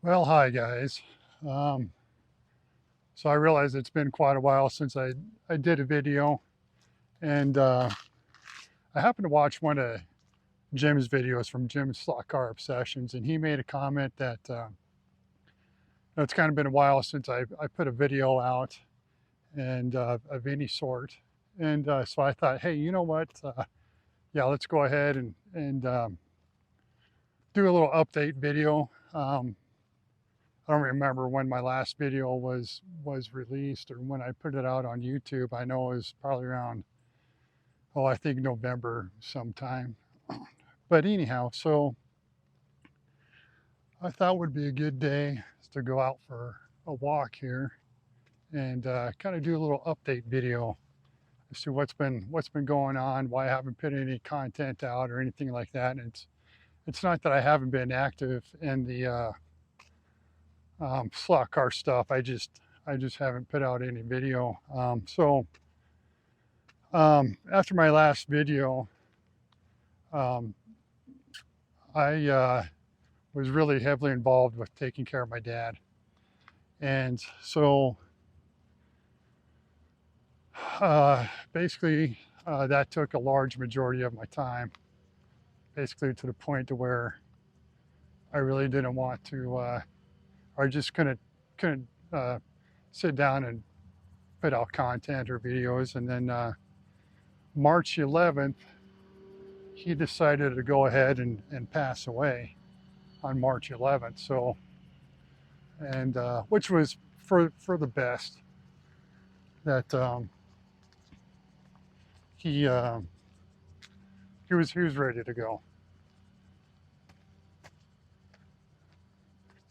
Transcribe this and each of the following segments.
Well, hi guys. Um, so I realize it's been quite a while since I did a video, and I happened to watch one of Jim's videos from Jim's Slot Car Obsessions, and he made a comment that it's kind of been a while since I put a video out and of any sort, and so I thought, hey, you know what? Yeah, let's go ahead and do a little update video. I don't remember when my last video was released or when I put it out on YouTube. I know it was probably around, I think November sometime. But anyhow, so I thought would be a good day to go out for a walk here and kind of do a little update video as to what's been going on, why I haven't put any content out or anything like that. And it's not that I haven't been active in the slot car stuff. I just haven't put out any video. After my last video, um, I was really heavily involved with taking care of my dad, and so basically that took a large majority of my time. Basically, to the point to where I really didn't want to, or I just couldn't uh, sit down and put out content or videos. And then March 11th, he decided to go ahead and pass away on March 11th. So, and which was for the best that he he was ready to go.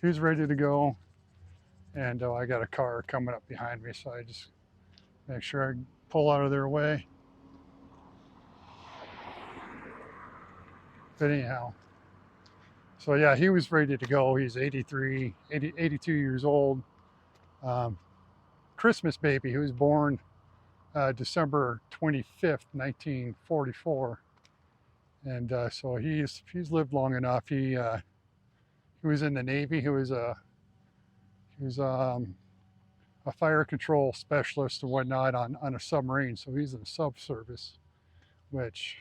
He was ready to go, and I got a car coming up behind me, so I just make sure I pull out of their way. But anyhow, so yeah, he was ready to go. He's 82 years old. Um, Christmas baby. He was born December 25th, 1944, and so he's lived long enough. He was in the Navy. He was a fire control specialist and whatnot on a submarine. So he's in the subservice, which,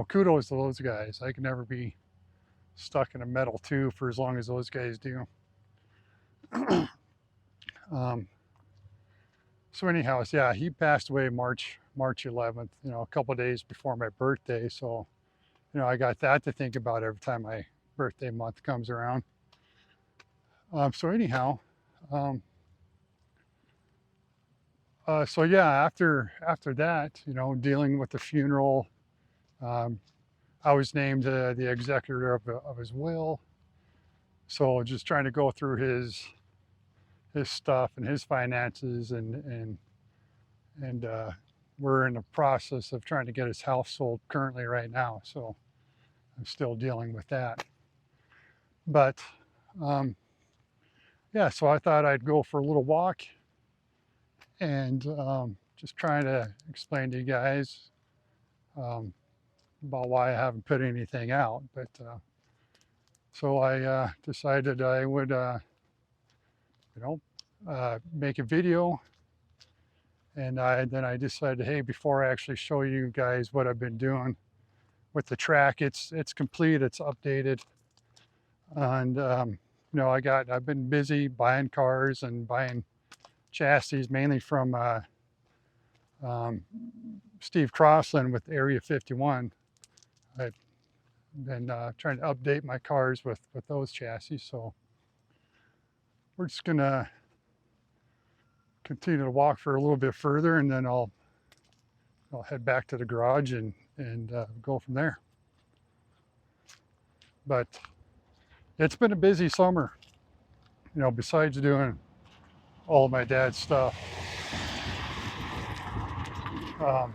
kudos to those guys. I could never be stuck in a metal tube for as long as those guys do. um, so anyhow, yeah, he passed away March 11th. A couple of days before my birthday. So I got that to think about every time my birthday month comes around. So anyhow, um, so yeah, after that, dealing with the funeral, um, I was named the executor of his will. So just trying to go through his stuff and his finances, and we're in the process of trying to get his house sold currently right now. So I'm still dealing with that. But yeah, so I thought I'd go for a little walk and just trying to explain to you guys um, about why I haven't put anything out. But so I decided I would, make a video. And then I decided, hey, before I actually show you guys what I've been doing with the track, it's complete, it's updated, and I've been busy buying cars and buying chassis, mainly from um, Steve Crossland with Area 51. I've been trying to update my cars with those chassis. So we're just gonna continue to walk for a little bit further, and then I'll head back to the garage and go from there. But it's been a busy summer. Besides doing all of my dad's stuff, um,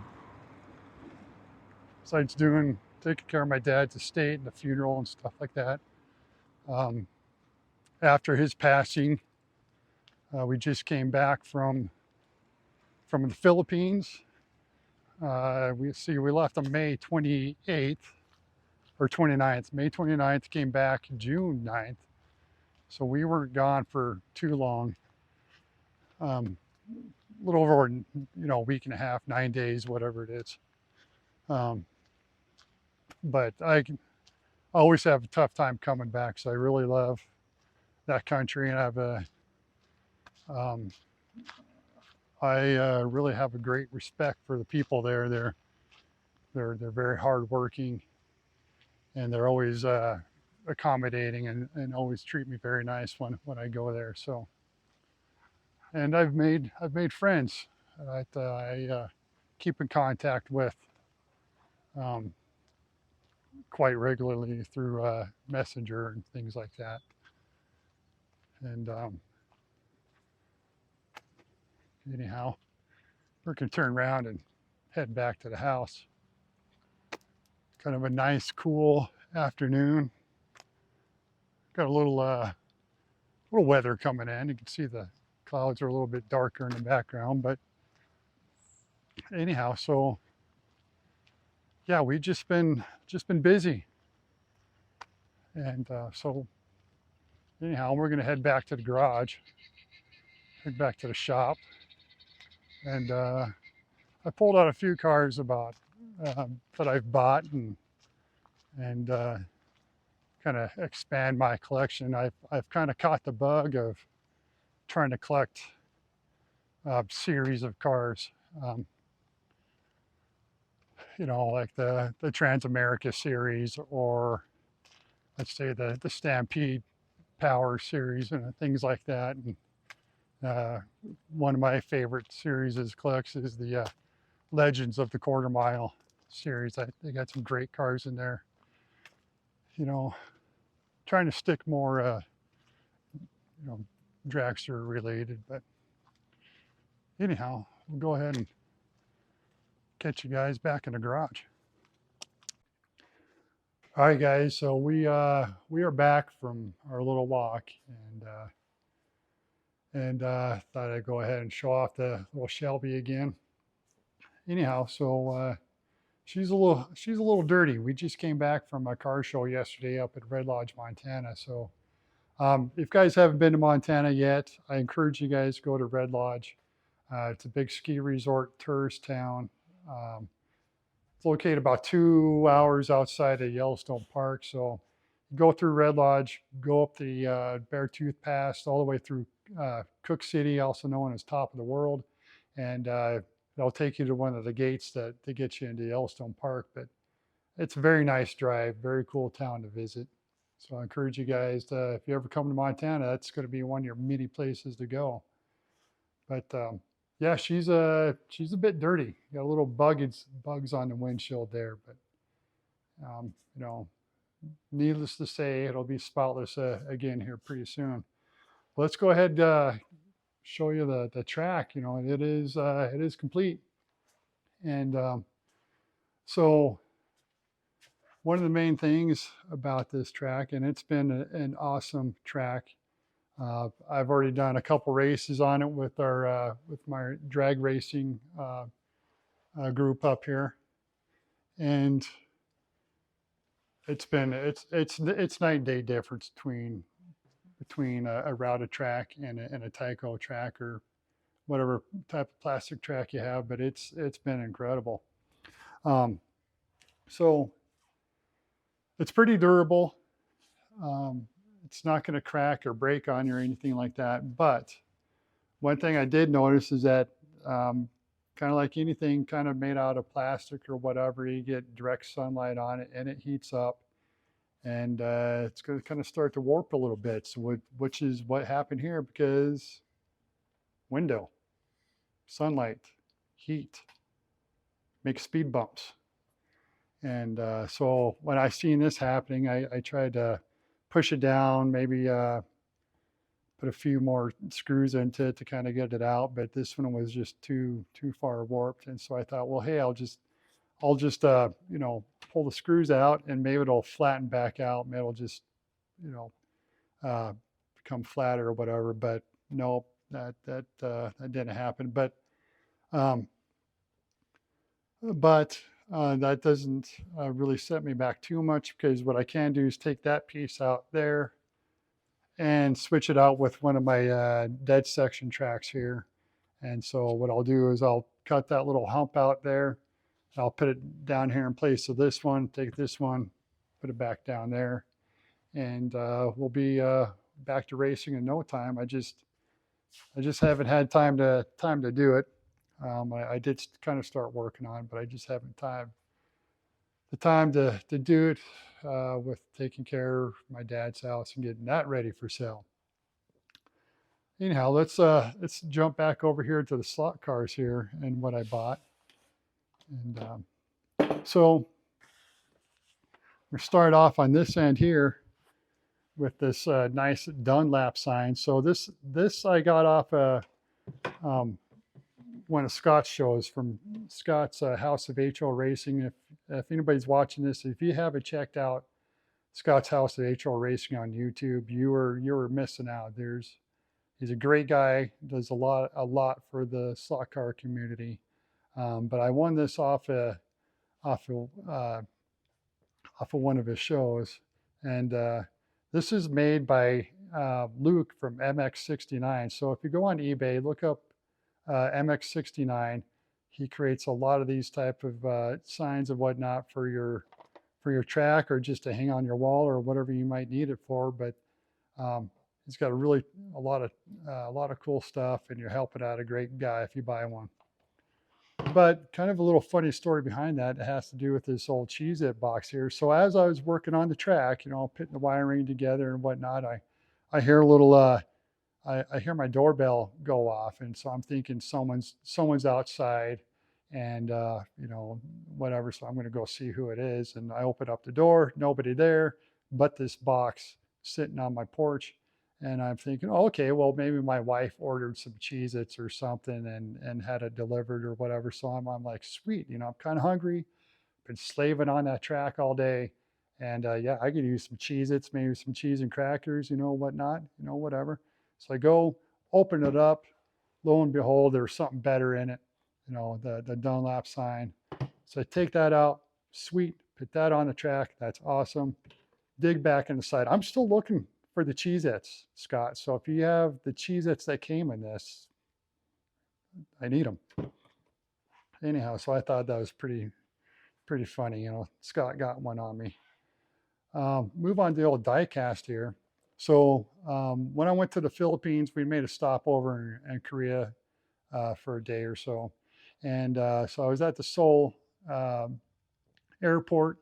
besides taking care of my dad's estate and the funeral and stuff like that. Um, After his passing, we just came back from the Philippines. We left on May 28th or 29th. May 29th, came back June 9th. So we weren't gone for too long. A little over, a week and a half, 9 days, whatever it is. Um, but I always have a tough time coming back. So I really love that country, and um, I really have a great respect for the people there. They're very hardworking, and they're always accommodating, and always treat me very nice when I go there. So, and I've made friends that I keep in contact with um, quite regularly through Messenger and things like that. And anyhow, we're gonna turn around and head back to the house. Kind of a nice, cool afternoon. Got a little weather coming in. You can see the clouds are a little bit darker in the background, but anyhow, so yeah, we just been busy, and so anyhow, we're gonna head back to the garage, head back to the shop, and I pulled out a few cars that I've bought, and kind of expand my collection. I've kind of caught the bug of trying to collect a series of cars. Um, like the Transamerica series, or let's say the Stampede Power series and things like that. And one of my favorite series is collects is the Legends of the Quarter Mile series. They got some great cars in there. You know, trying to stick more, you know, dragster related. But anyhow, we'll go ahead and catch you guys back in the garage. All right, guys. So we are back from our little walk, and thought I'd go ahead and show off the little Shelby again. Anyhow, so she's a little dirty. We just came back from a car show yesterday up at Red Lodge, Montana. So if you guys haven't been to Montana yet, I encourage you guys to go to Red Lodge. It's a big ski resort, tourist town. Um, it's located about 2 hours outside of Yellowstone Park. So you go through Red Lodge, go up the Beartooth Pass, all the way through Cook City, also known as Top of the World, and it'll take you to one of the gates that get you into Yellowstone Park. But it's a very nice drive, very cool town to visit. So I encourage you guys to, if you ever come to Montana, that's going to be one of your many places to go. But yeah, she's a bit dirty. Got a little bugs on the windshield there, but um, you know, needless to say, it'll be spotless again here pretty soon. Let's go ahead show you the track. It is complete, and so one of the main things about this track, and it's been an awesome track. I've already done a couple races on it with my drag racing group up here, and it's night and day difference between a routed track and a Tyco track, or whatever type of plastic track you have. But it's been incredible. Um, so it's pretty durable. It's not going to crack or break on you or anything like that. But one thing I did notice is that kind of like anything kind of made out of plastic or whatever, you get direct sunlight on it and it heats up, and it's going to kind of start to warp a little bit. So which is what happened here, because window, sunlight, heat, make speed bumps. And so when I seen this happening, I tried to push it down, maybe put a few more screws into it to kind of get it out. But this one was just too far warped, and so I thought, well, hey, I'll just pull the screws out, and maybe it'll flatten back out. Maybe it'll just you know uh, become flatter or whatever. But nope, that didn't happen. Um, but that doesn't really set me back too much, because what I can do is take that piece out there and switch it out with one of my dead section tracks here. And so what I'll do is I'll cut that little hump out there. I'll put it down here in place of this one, take this one, put it back down there, and we'll be back to racing in no time. I just haven't had time to do it. I did kind of start working on it, but I just haven't the time to do it with taking care of my dad's house and getting that ready for sale. Anyhow, let's jump back over here to the slot cars here and what I bought. And so we start off on this end here with this nice Dunlop sign. So this I got off um, one of Scott's shows from Scott's House of HO Racing. If anybody's watching this, if you haven't checked out Scott's House of HO Racing on YouTube, you were missing out. He's a great guy, does a lot for the slot car community. But I won this off of, uh, off of one of his shows, and this is made by Luke from MX69. So if you go on eBay, look up MX69. He creates a lot of these type of signs and whatnot for your track or just to hang on your wall or whatever you might need it for. But he's got a lot of cool stuff, and you're helping out a great guy if you buy one. But kind of a little funny story behind that. It has to do with this old Cheez-It box here. So as I was working on the track, putting the wiring together and whatnot, I hear a little I hear my doorbell go off, and so I'm thinking someone's outside, and whatever. So I'm going to go see who it is, and I open up the door, nobody there, but this box sitting on my porch, and I'm thinking, oh, okay, well maybe my wife ordered some Cheez-Its or something and had it delivered or whatever. So I'm like, sweet, I'm kind of hungry, been slaving on that track all day, and yeah, I could use some Cheez-Its, maybe some cheese and crackers, whatnot, whatever. So I go open it up. Lo and behold, there's something better in it, the Dunlop sign. So I take that out. Sweet, put that on the track. That's awesome. Dig back in the side. I'm still looking for the Cheez-Its, Scott. So if you have the Cheez-Its that came in this, I need them. Anyhow, so I thought that was pretty funny. Scott got one on me. Move on to the old diecast here. So when I went to the Philippines, we made a stopover in Korea for a day or so. And so I was at the Seoul airport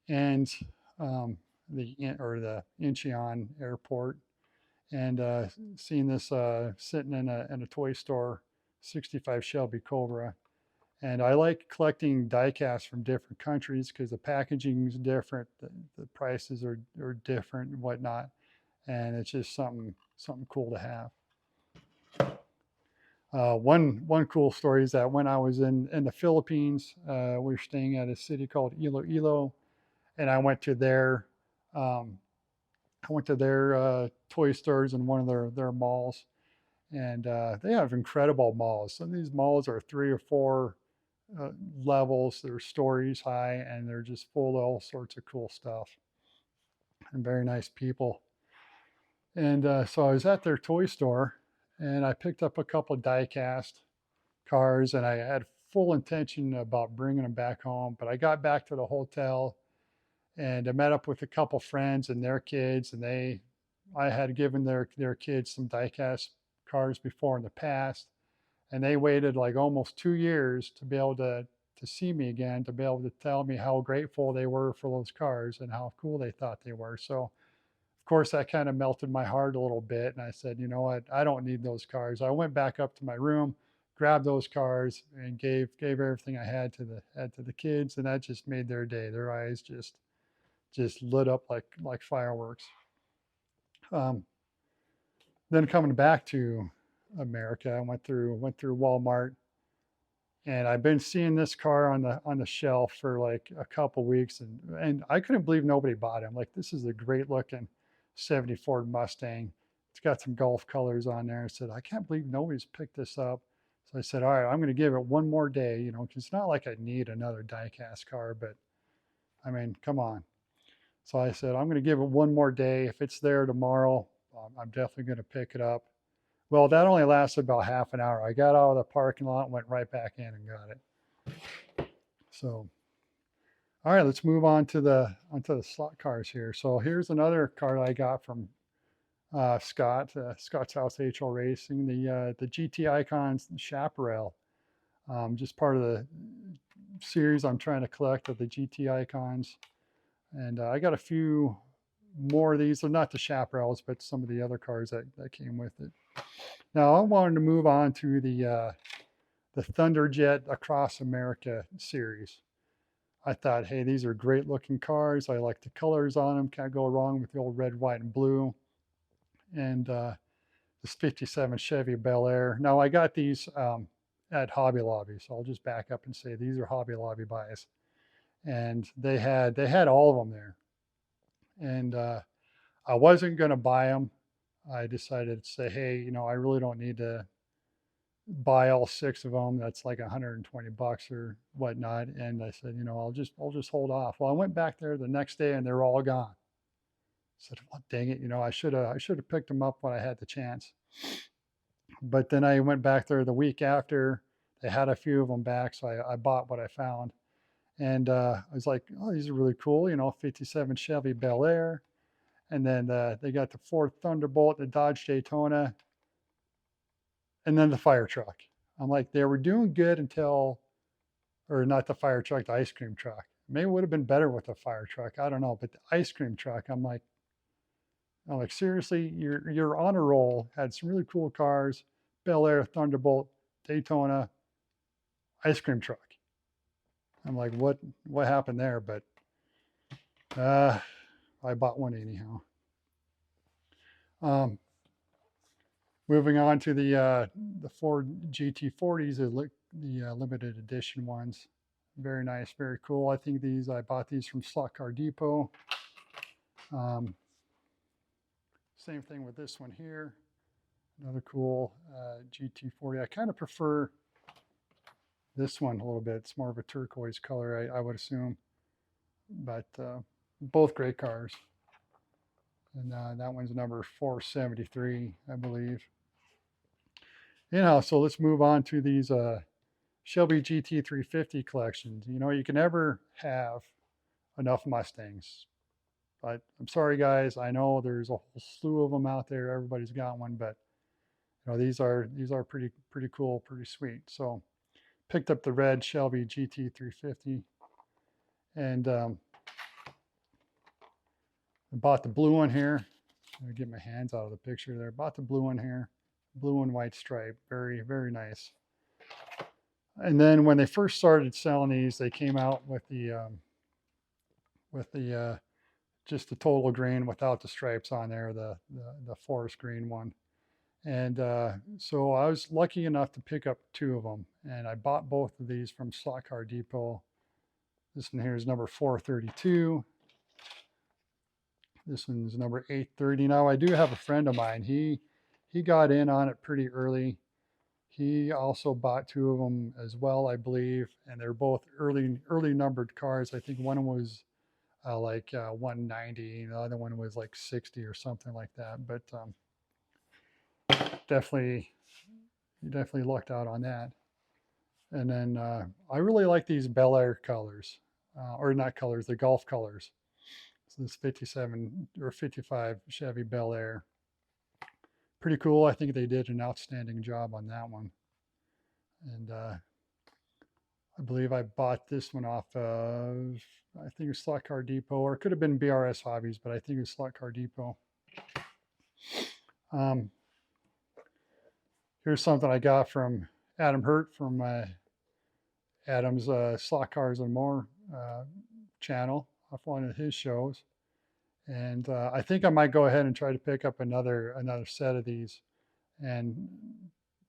and the Incheon airport, and seeing this sitting in a toy store, 65 Shelby Cobra. And I like collecting diecasts from different countries because the packaging is different, the prices are different and whatnot, and it's just something cool to have. One cool story is that when I was in the Philippines, we were staying at a city called Iloilo, and I went to their toy stores in one of their malls, and they have incredible malls. Some of these malls are 3 or 4 levels. They're stories high, and they're just full of all sorts of cool stuff and very nice people. And so I was at their toy store, and I picked up a couple of die-cast cars, and I had full intention about bringing them back home. But I got back to the hotel, and I met up with a couple friends and their kids, and I had given their kids some die-cast cars before in the past, and they waited like almost 2 years to be able to see me again, to be able to tell me how grateful they were for those cars and how cool they thought they were. So of course that kind of melted my heart a little bit, and I said, you know what, I don't need those cars. I went back up to my room, grabbed those cars, and gave everything I had to the kids, and that just made their day. Their eyes just lit up like fireworks. Then coming back to America, I went through Walmart, and I've been seeing this car on the shelf for like a couple weeks, and I couldn't believe nobody bought it. I'm like, this is a great looking 70 Ford Mustang. It's got some Gulf colors on there. I said, I can't believe nobody's picked this up. So I said, all right, I'm going to give it one more day, because it's not like I need another diecast car, but I mean, come on. So I said, I'm going to give it one more day. If it's there tomorrow, so I'm definitely going to pick it up. Well, that only lasted about half an hour. I got out of the parking lot, went right back in and got it. So, all right, let's move on to the onto the slot cars here. So here's another car that I got from Scott's House HL Racing, the GT Icons Chaparral. Just part of the series I'm trying to collect of the GT Icons, and I got a few more of these. They're not the Chaparrals, but some of the other cars that came with it. Now I wanted to move on to the Thunderjet Across America series. I thought, hey, these are great looking cars. I like the colors on them. Can't go wrong with the old red, white, and blue. And this 57 Chevy Bel Air. Now I got these at Hobby Lobby, so I'll just back up and say these are Hobby Lobby buys. And they had all of them there. And I wasn't going to buy them. I decided to say, hey, you know, I really don't need to buy all 6 of them. That's like $120 or whatnot. And I said, you know, I'll just hold off. Well, I went back there the next day and they're all gone. I said, well, dang it, you know, I should have picked them up when I had the chance. But then I went back there the week after. They had a few of them back, so I bought what I found. And I was like, oh, these are really cool, you know, 57 Chevy Bel Air. And then they got the Ford Thunderbolt, the Dodge Daytona, and then the fire truck. I'm like, they were doing good until, or not the fire truck, the ice cream truck. Maybe it would have been better with the fire truck. I don't know. But the ice cream truck, I'm like, seriously, you're on a roll. Had some really cool cars, Bel Air, Thunderbolt, Daytona, ice cream truck. I'm like, what happened there? But I bought one anyhow. Moving on to the Ford GT40s, the limited edition ones. Very nice, very cool. I bought these from Slot Car Depot. Same thing with this one here. Another cool GT40. I kind of prefer this one a little bit. It's more of a turquoise color, I would assume. But both great cars. And that one's number 473, I believe. Anyhow, so let's move on to these Shelby GT350 collections. You know, you can never have enough Mustangs. But I'm sorry, guys. I know there's a whole slew of them out there. Everybody's got one, but you know, these are pretty cool, pretty sweet. So picked up the red Shelby GT350, and I bought the blue one here. I'm gonna get my hands out of the picture there. Bought the blue one here, blue and white stripe. Very, very nice. And then when they first started selling these, they came out with the just the total green without the stripes on there, the forest green one. And so I was lucky enough to pick up 2 of them, and I bought both of these from Slot Car Depot. This one here is number 432. This one's number 830. Now I do have a friend of mine. He got in on it pretty early. He also bought 2 of them as well, I believe, and they're both early numbered cars. I think one was like 190, and the other one was like 60 or something like that. But definitely lucked out on that. And then I really like these Bel Air colors, or not colors, the Gulf colors. So this 57 or 55 Chevy Bel Air. Pretty cool. I think they did an outstanding job on that one. And I believe I bought this one off of, I think it was Slot Car Depot, or it could have been BRS Hobbies, but I think it was Slot Car Depot. Here's something I got from Adam Hurt from Adam's Slot Cars and More channel off one of his shows. And I think I might go ahead and try to pick up another set of these and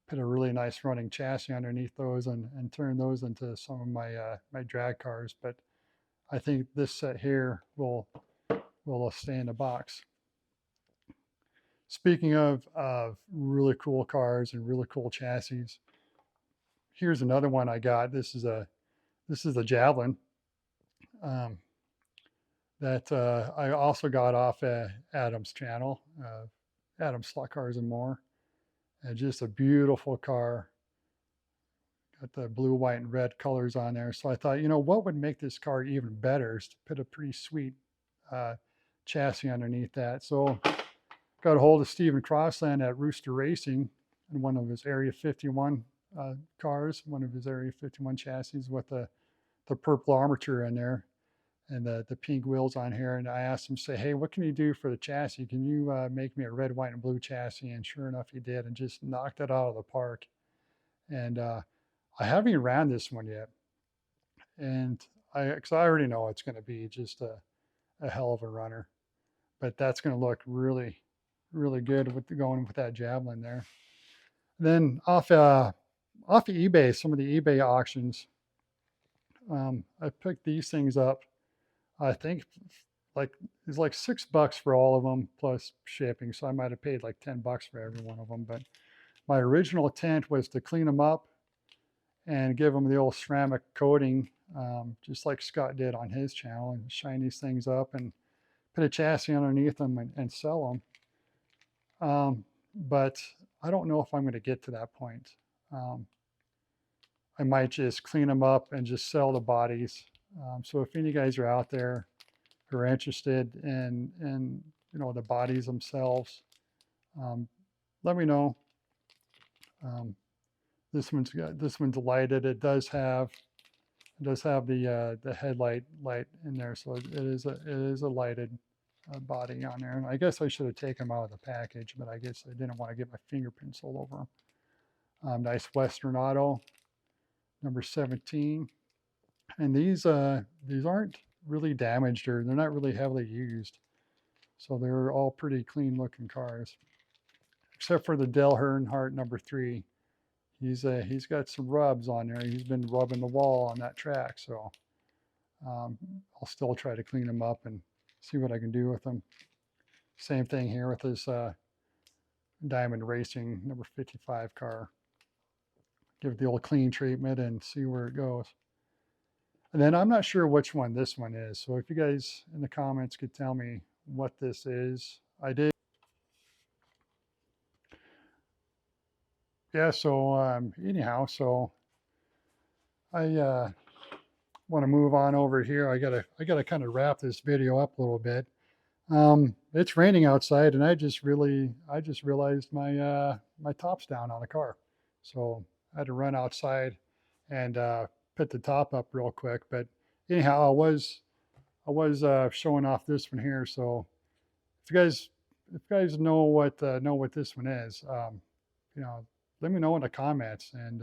put a really nice running chassis underneath those and turn those into some of my my drag cars. But I think this set here will stay in the box. Speaking of really cool cars and really cool chassis, here's another one I got. This is a Javelin that I also got off Adam's channel. Adam Slot Cars and More. And just a beautiful car. Got the blue, white, and red colors on there. So I thought, what would make this car even better is to put a pretty sweet uh, chassis underneath that. So got a hold of Stephen Crossland at Rooster Racing in one of his Area 51 cars, one of his Area 51 chassis with the purple armature in there and the pink wheels on here. And I asked him, say, hey, what can you do for the chassis? Can you make me a red, white, and blue chassis? And sure enough, he did, and just knocked it out of the park. And I haven't even ran this one yet. And because I already know it's going to be just a hell of a runner. But that's going to look really, really good with going with that Javelin there. Then off eBay, some of the eBay auctions, I picked these things up. I think it's like $6 for all of them plus shipping. So I might have paid like $10 for every one of them. But my original intent was to clean them up and give them the old ceramic coating, just like Scott did on his channel, and shine these things up and put a chassis underneath them and sell them. But I don't know if I'm going to get to that point. I might just clean them up and just sell the bodies. So if any of you guys are out there who are interested in the bodies themselves, let me know. This one's lighted. It does have the headlight light in there, so it is a lighted body on there. And I guess I should have taken them out of the package, but I guess I didn't want to get my fingerprints all over them. Nice Western Auto, number 17. And these aren't really damaged, or they're not really heavily used. So they're all pretty clean looking cars. Except for the Dale Earnhardt number 3. He's got some rubs on there. He's been rubbing the wall on that track. So I'll still try to clean him up and see what I can do with him. Same thing here with this Diamond Racing number 55 car. Give it the old clean treatment and see where it goes. And then I'm not sure which one this one is. So if you guys in the comments could tell me what this is. I did. Yeah, so anyhow, so I want to move on over here. I gotta kind of wrap this video up a little bit. It's raining outside, and I just realized my my top's down on the car, so I had to run outside and put the top up real quick. But anyhow, I was showing off this one here. So if you guys know what this one is, let me know in the comments, and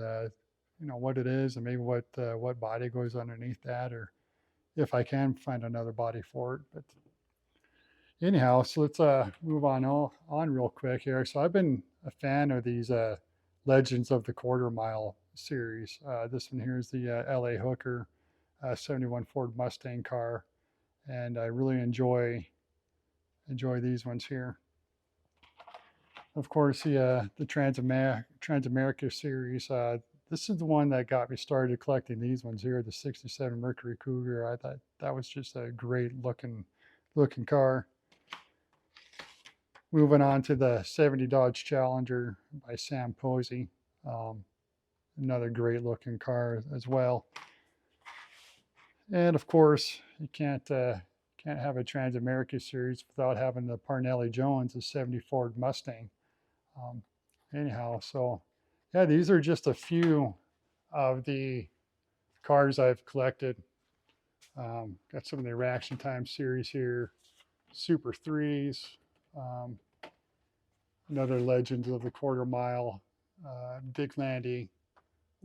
what it is, and maybe what body goes underneath that, or if I can find another body for it. But anyhow, so let's move on real quick here. So I've been a fan of these Legends of the Quarter Mile series. This one here is the LA Hooker 71 Ford Mustang car, and I really enjoy these ones here. Of course, the Transamerica series. This is the one that got me started collecting these ones here, the 67 Mercury Cougar. I thought that was just a great looking car. Moving on to the 70 Dodge Challenger by Sam Posey. Another great looking car as well. And of course, you can't have a Transamerica series without having the Parnelli Jones, the 70 Ford Mustang. Anyhow, so yeah, these are just a few of the cars I've collected. Got some of the Reaction Time series here, Super 3s, another Legends of the Quarter Mile, Dick Landy,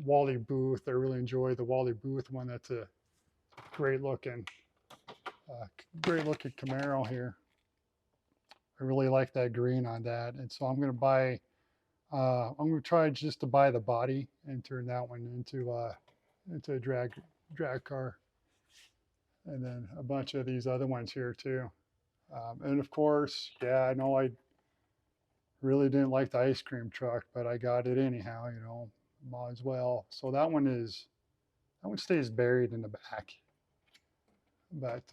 Wally Booth. I really enjoy the Wally Booth one. That's a great looking Camaro here. I really like that green on that, and so I'm going to try just to buy the body and turn that one into a drag car, and then a bunch of these other ones here too. And of course, yeah, I know I really didn't like the ice cream truck, but I got it anyhow. Might as well. So that one stays buried in the back, but.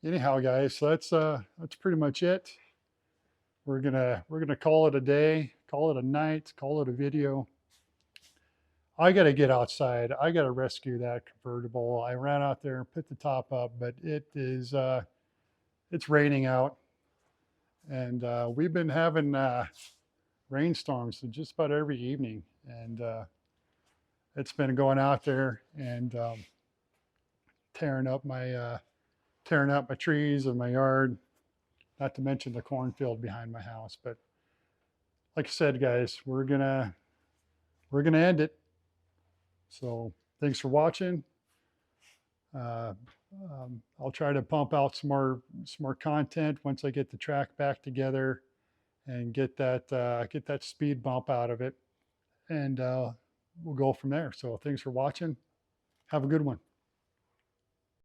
anyhow, guys, so that's pretty much it. We're gonna call it a day, call it a night, call it a video. I got to get outside. I got to rescue that convertible. I ran out there and put the top up, but it's raining out, and we've been having rainstorms just about every evening, and it's been going out there and tearing up my trees in my yard. Not to mention the cornfield behind my house. But like I said, guys, we're gonna end it. So thanks for watching. Uh, I'll try to pump out some more content once I get the track back together and get that speed bump out of it, and we'll go from there. So thanks for watching. Have a good one.